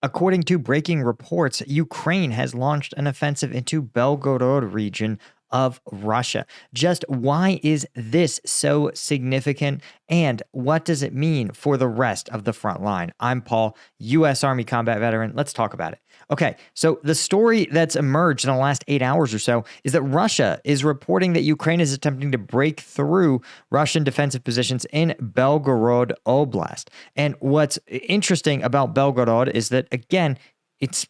According to breaking reports, Ukraine has launched an offensive into Belgorod region of Russia. Just why is this so significant, and what does it mean for the rest of the front line? I'm Paul, U.S. Army combat veteran. Let's talk about it. Okay, so the story that's emerged in the last 8 hours or so is that Russia is reporting that Ukraine is attempting to break through Russian defensive positions in Belgorod Oblast. And what's interesting about Belgorod is that, again, it's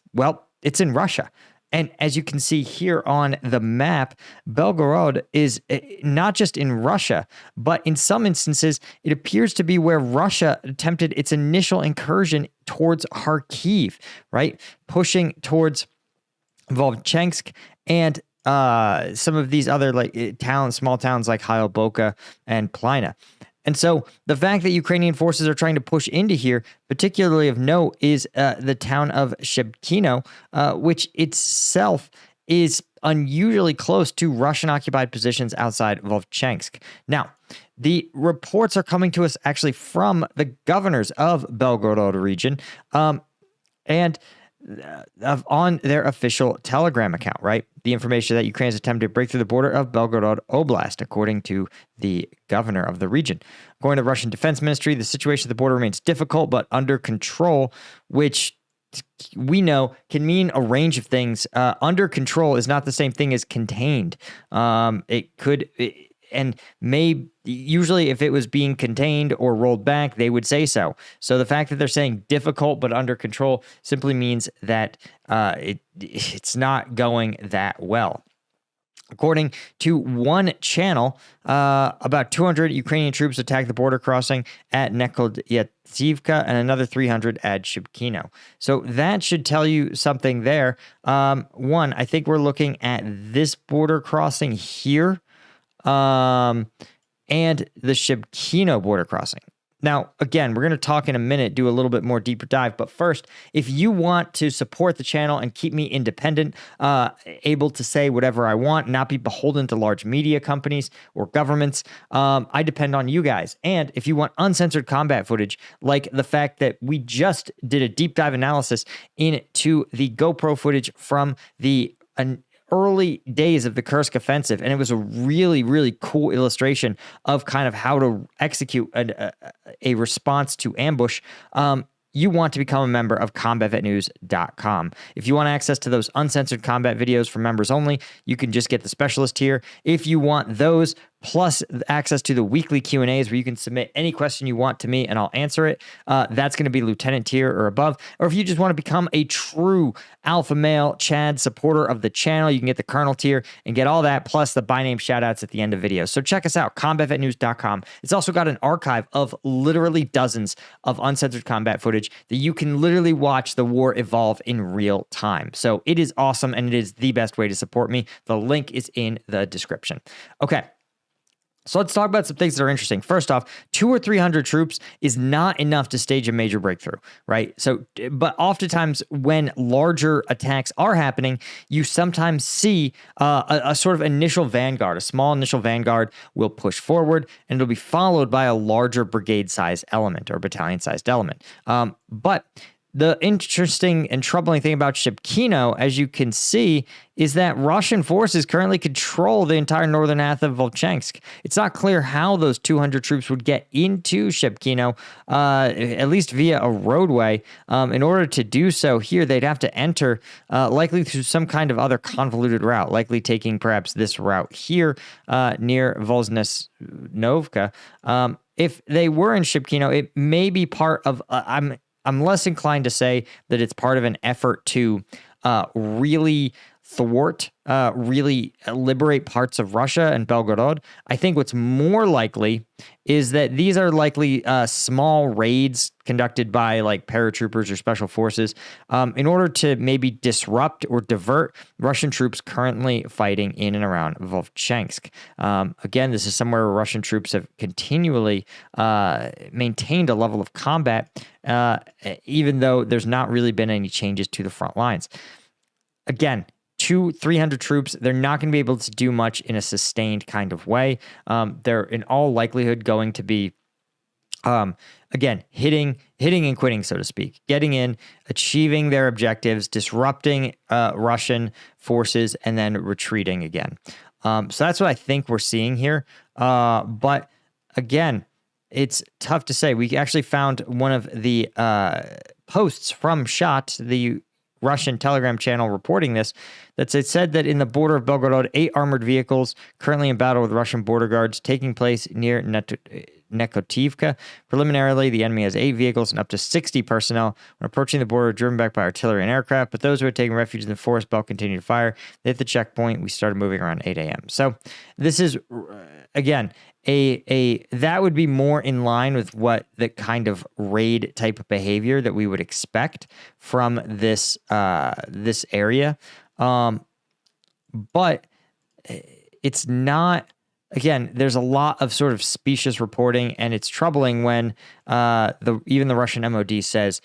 in Russia. And as you can see here on the map, Belgorod is not just in Russia, but in some instances, it appears to be where Russia attempted its initial incursion towards Kharkiv, right? Pushing towards Volchansk and some of these other small towns like Hyalboka and Plina. And so the fact that Ukrainian forces are trying to push into here, particularly of note, is the town of Shebkino, which itself is unusually close to Russian-occupied positions outside Volchansk. Now, the reports are coming to us actually from the governors of Belgorod region, and on their official Telegram account, right? The information that Ukraine has attempted to break through the border of Belgorod Oblast, according to the governor of the region. According to the Russian Defense Ministry, the situation at the border remains difficult but under control, which we know can mean a range of things. Under control is not the same thing as contained. Usually if it was being contained or rolled back, they would say so. So the fact that they're saying difficult but under control simply means that it's not going that well. According to one channel, about 200 Ukrainian troops attacked the border crossing at Nekolyativka and another 300 at Shebkino. So that should tell you something there. One, I think we're looking at this border crossing here. And the Shebkino border crossing. Now, again, we're going to talk in a minute, do a little bit more deeper dive. But first, if you want to support the channel and keep me independent, able to say whatever I want, not be beholden to large media companies or governments, I depend on you guys. And if you want uncensored combat footage, like the fact that we just did a deep dive analysis into the GoPro footage from the early days of the Kursk offensive, and it was a really, really cool illustration of kind of how to execute a response to ambush. You want to become a member of combatvetnews.com. If you want access to those uncensored combat videos for members only, you can just get the specialist tier. If you want those, plus access to the weekly Q&As where you can submit any question you want to me and I'll answer it, that's going to be lieutenant tier or above. Or if you just want to become a true alpha male Chad supporter of the channel, you can get the colonel tier and get all that, plus the by name shout outs at the end of videos. So check us out, combatvetnews.com. It's also got an archive of literally dozens of uncensored combat footage that you can literally watch the war evolve in real time. So it is awesome, and it is the best way to support me. The link is in the description. Okay. So let's talk about some things that are interesting. First off, 200 or 300 troops is not enough to stage a major breakthrough, right? So, but oftentimes when larger attacks are happening, you sometimes see a sort of initial vanguard. A small initial vanguard will push forward, and it'll be followed by a larger brigade-sized element or battalion-sized element. But the interesting and troubling thing about Shebkino, as you can see, is that Russian forces currently control the entire northern half of Volchansk. It's not clear how those 200 troops would get into Shebkino, at least via a roadway. In order to do so here, they'd have to enter likely through some kind of other convoluted route, likely taking perhaps this route here near Voznesnovka. If they were in Shebkino, it may be part of... I'm less inclined to say that it's part of an effort to really thwart, really liberate parts of Russia and Belgorod. I think what's more likely is that these are likely small raids conducted by like paratroopers or special forces in order to maybe disrupt or divert Russian troops currently fighting in and around Volchansk. Again, this is somewhere where Russian troops have continually maintained a level of combat, even though there's not really been any changes to the front lines. Again, 300 troops, they're not going to be able to do much in a sustained kind of way. They're in all likelihood going to be Again, hitting and quitting, so to speak, getting in, achieving their objectives, disrupting Russian forces, and then retreating again. So that's what I think we're seeing here. But again, it's tough to say. We actually found one of the posts from SHOT, the Russian Telegram channel, reporting this, that it said that in the border of Belgorod, 8 armored vehicles currently in battle with Russian border guards taking place near Nekotivka. Preliminarily, the enemy has 8 vehicles and up to 60 personnel. When approaching the border, driven back by artillery and aircraft, but those who had taken refuge in the forest belt continued to fire. They hit the checkpoint. We started moving around 8 a.m. So this is, again, that would be more in line with what the kind of raid type of behavior that we would expect from this this area. But it's not. Again, there's a lot of sort of specious reporting, and it's troubling when even the Russian MOD says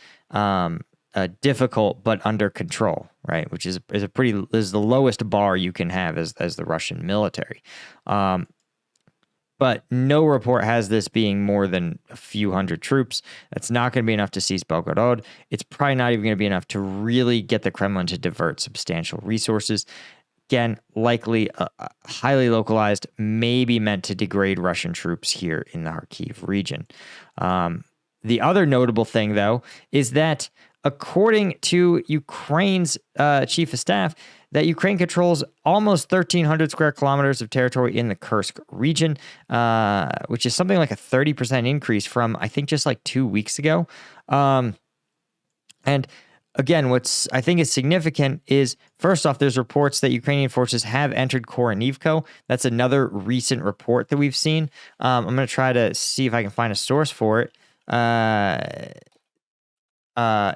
difficult but under control, right? Which is the lowest bar you can have as the Russian military. But no report has this being more than a few hundred troops. That's not going to be enough to seize Belgorod. It's probably not even going to be enough to really get the Kremlin to divert substantial resources. Again, likely highly localized, maybe meant to degrade Russian troops here in the Kharkiv region. The other notable thing, though, is that according to Ukraine's chief of staff, that Ukraine controls almost 1,300 square kilometers of territory in the Kursk region, which is something like a 30% increase from, I think, just like 2 weeks ago. And again, what's I think is significant is, first off, there's reports that Ukrainian forces have entered Koronivko. That's another recent report that we've seen. I'm going to try to see if I can find a source for it.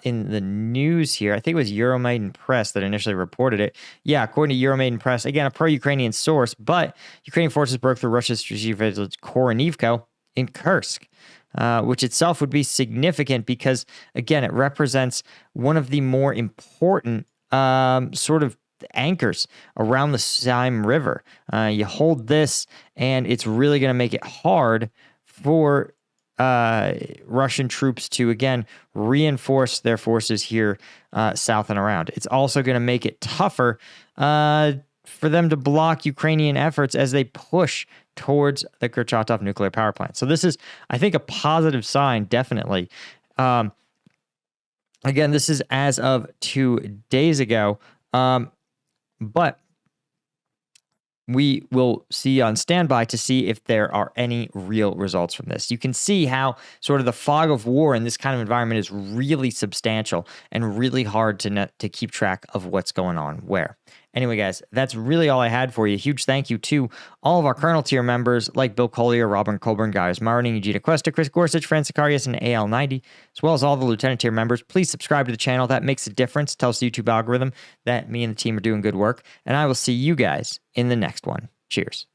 In the news here, I think it was Euromaidan Press that initially reported it. Yeah, according to Euromaidan Press, again, a pro-Ukrainian source, but Ukrainian forces broke through Russia's strategic village Koronivko in Kursk, which itself would be significant because, again, it represents one of the more important sort of anchors around the Seym River. You hold this, and it's really going to make it hard for Russian troops to, again, reinforce their forces here south and around. It's also going to make it tougher for them to block Ukrainian efforts as they push towards the Kurchatov nuclear power plant. So this is, I think, a positive sign, definitely. Again, this is as of 2 days ago, but we will see on standby to see if there are any real results from this. You can see how sort of the fog of war in this kind of environment is really substantial and really hard to keep track of what's going on where. Anyway, guys, that's really all I had for you. Huge thank you to all of our Colonel tier members like Bill Collier, Robin Colburn, Gaius Martin, Eugenia Cuesta, Chris Gorsuch, Fran Sicarius, and AL90, as well as all the Lieutenant tier members. Please subscribe to the channel. That makes a difference. Tells the YouTube algorithm that me and the team are doing good work. And I will see you guys in the next one. Cheers.